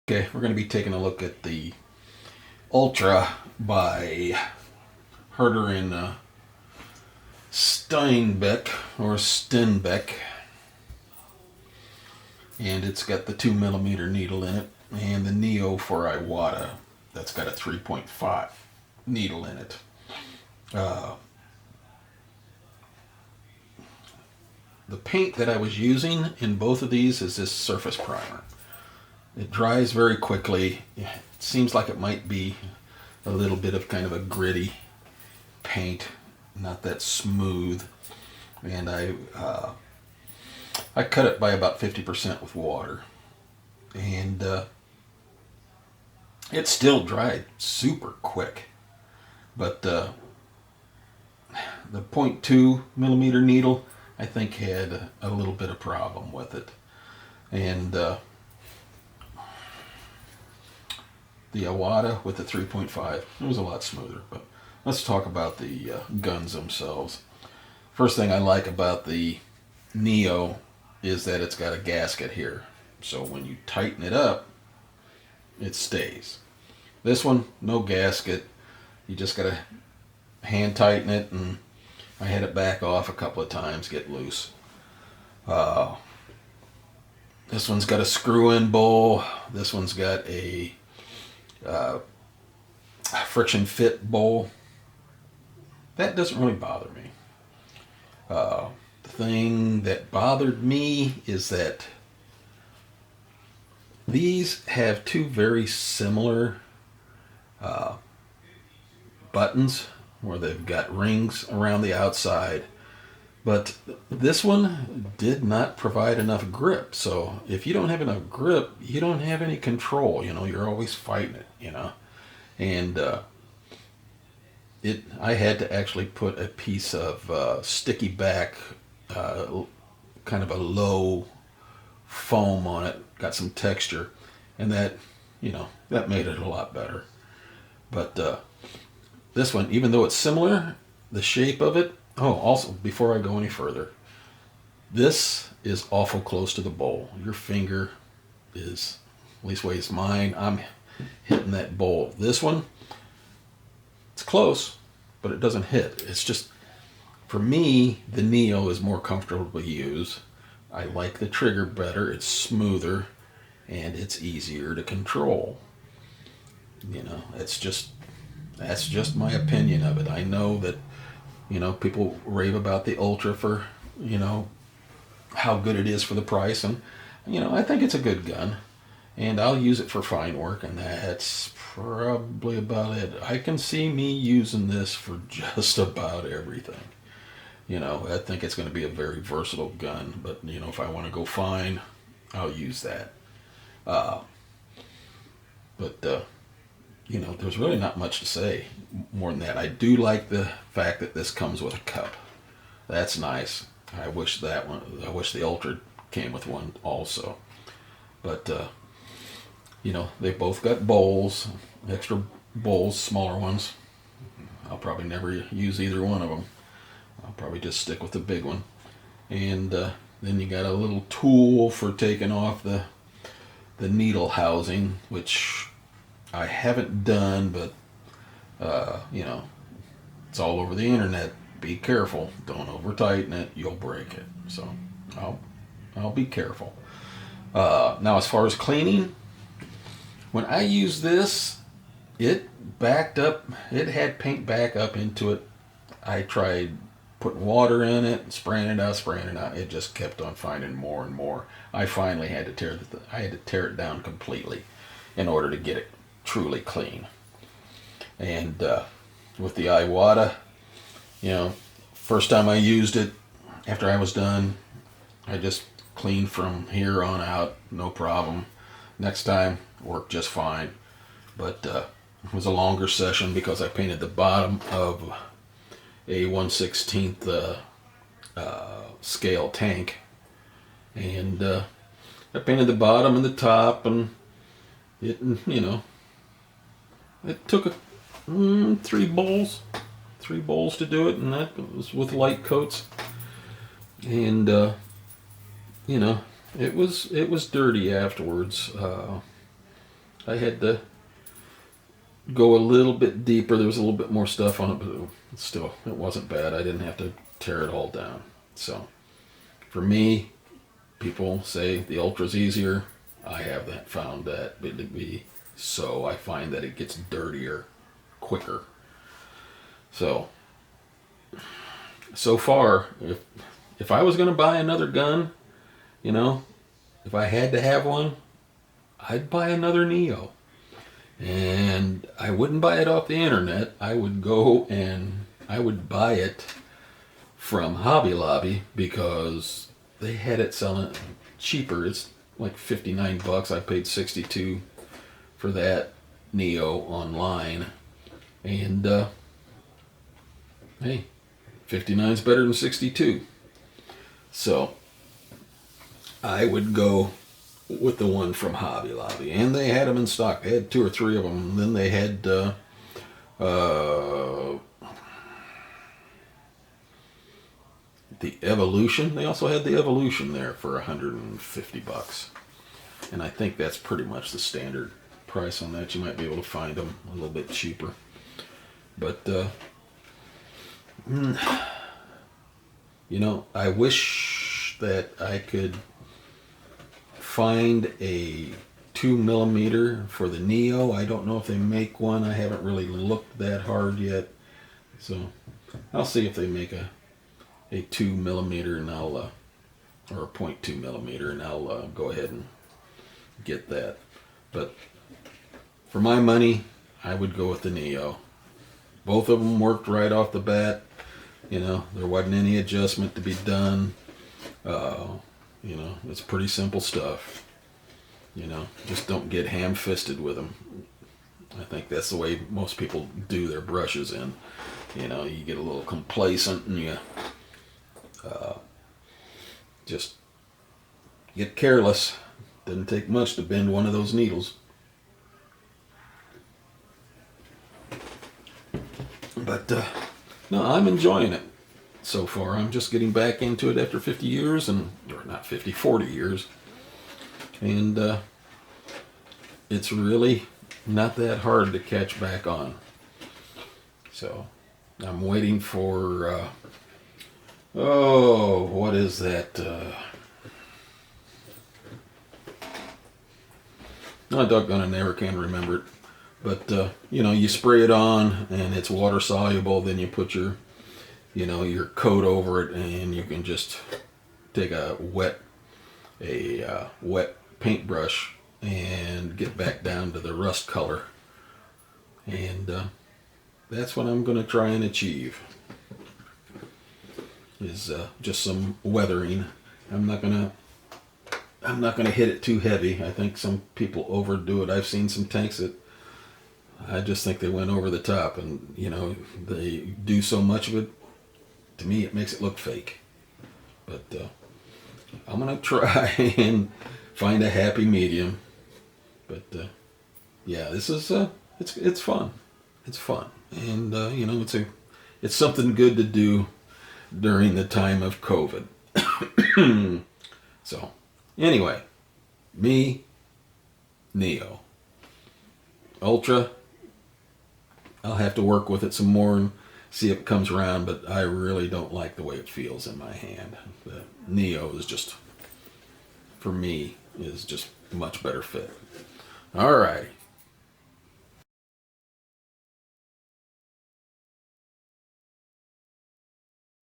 Okay, we're going to be taking a look at the Ultra by Herder and Steinbeck or Steenbeck, and it's got the 2 millimeter needle in it, and the Neo for Iwata that's got a 3.5 needle in it. Uh, the paint that I was using in both of these is this surface primer. It dries very quickly. It seems like it might be a little bit of kind of a gritty paint, not that smooth. And I cut it by about 50% with water, and it still dried super quick. But the .2 millimeter needle, I think, had a little bit of problem with it, and the Iwata with the 3.5, it was a lot smoother. But let's talk about the guns themselves. First thing I like about the Neo is that it's got a gasket here. So when you tighten it up, it stays. This one, no gasket. You just got to hand tighten it, and I had it back off a couple of times, get loose. This one's got a screw-in bowl. This one's got a friction fit bowl. That doesn't really bother me. The thing that bothered me is that these have two very similar buttons where they've got rings around the outside, but this one did not provide enough grip. So if you don't have enough grip, you don't have any control. You're always fighting it. And I had to actually put a piece of sticky back, kind of a low foam on it, got some texture, and that made it a lot better. But this one, even though it's similar, the shape of it. Oh, also, before I go any further, this is awful close to the bowl. Your finger is, at least way it's mine, I'm hitting that bowl. This one, it's close, but it doesn't hit. It's just, for me, the Neo is more comfortable to use. I like the trigger better. It's smoother, and it's easier to control. That's just my opinion of it. I know that people rave about the Ultra for how good it is for the price, and I think it's a good gun, and I'll use it for fine work, and that's probably about it. I can see me using this for just about everything. I think it's going to be a very versatile gun, but if I want to go fine, I'll use that. Uh, but there's really not much to say more than that. I do like the fact that this comes with a cup. That's nice. I wish the Ultra came with one also. But they both got bowls, extra bowls, smaller ones. I'll probably never use either one of them. I'll probably just stick with the big one. And then you got a little tool for taking off the needle housing, which I haven't done, but it's all over the internet. Be careful. Don't over tighten it. You'll break it. So I'll be careful. Now, as far as cleaning, when I use this, it backed up. It had paint back up into it. I tried putting water in it, spraying it out. It just kept on finding more and more. I finally had to tear it down completely in order to get it truly clean. And with the Iwata, first time I used it, after I was done, I just cleaned from here on out, no problem. Next time, worked just fine. But it was a longer session because I painted the bottom of a 1/16 scale tank, and I painted the bottom and the top, and it it took 3 bowls to do it, and that was with light coats, and it was dirty afterwards. I had to go a little bit deeper. There was a little bit more stuff on it, but still, it wasn't bad. I didn't have to tear it all down. So, for me, people say the Ultra's easier. I haven't found that to be so. I find that it gets dirtier quicker. So far, if I was going to buy another gun, you know, if I had to have one, I'd buy another Neo. And I wouldn't buy it off the internet. I would go and I would buy it from Hobby Lobby because they had it selling cheaper. It's like $59. I paid $62 for that Neo online. And hey, 59 is better than 62. So I would go with the one from Hobby Lobby, and they had them in stock. They had 2 or 3 of them. And then they had the Evolution. They also had the Evolution there for $150, and I think that's pretty much the standard price on that. You might be able to find them a little bit cheaper, but you know, I wish that I could find a 2mm for the Neo. I don't know if they make one. I haven't really looked that hard yet, so I'll see if they make a 2mm, and I'll or a .2mm, and I'll go ahead and get that. But for my money, I would go with the Neo. Both of them worked right off the bat. You know, there wasn't any adjustment to be done. You know, it's pretty simple stuff. You know, just don't get ham-fisted with them. I think that's the way most people do their brushes in. You know, you get a little complacent and you just get careless. Doesn't take much to bend one of those needles. But no, I'm enjoying it so far. I'm just getting back into it after 50 years, or not 50, 40 years. And it's really not that hard to catch back on. So I'm waiting for, what is that? Oh, doggone, I never can remember it. But, you know, you spray it on and it's water soluble, then you put your coat over it, and you can just take a wet paintbrush and get back down to the rust color. And that's what I'm going to try and achieve, is just some weathering. I'm not going to hit it too heavy. I think some people overdo it. I've seen some tanks that I just think they went over the top, and you know, they do so much of it. To me, it makes it look fake. But I'm gonna try and find a happy medium. But yeah, this is it's fun. It's fun, and you know, it's something good to do during the time of COVID. So anyway, me, Neo. Ultra, I'll have to work with it some more and see if it comes around, but I really don't like the way it feels in my hand. The Neo is just, for me, is just a much better fit. All right.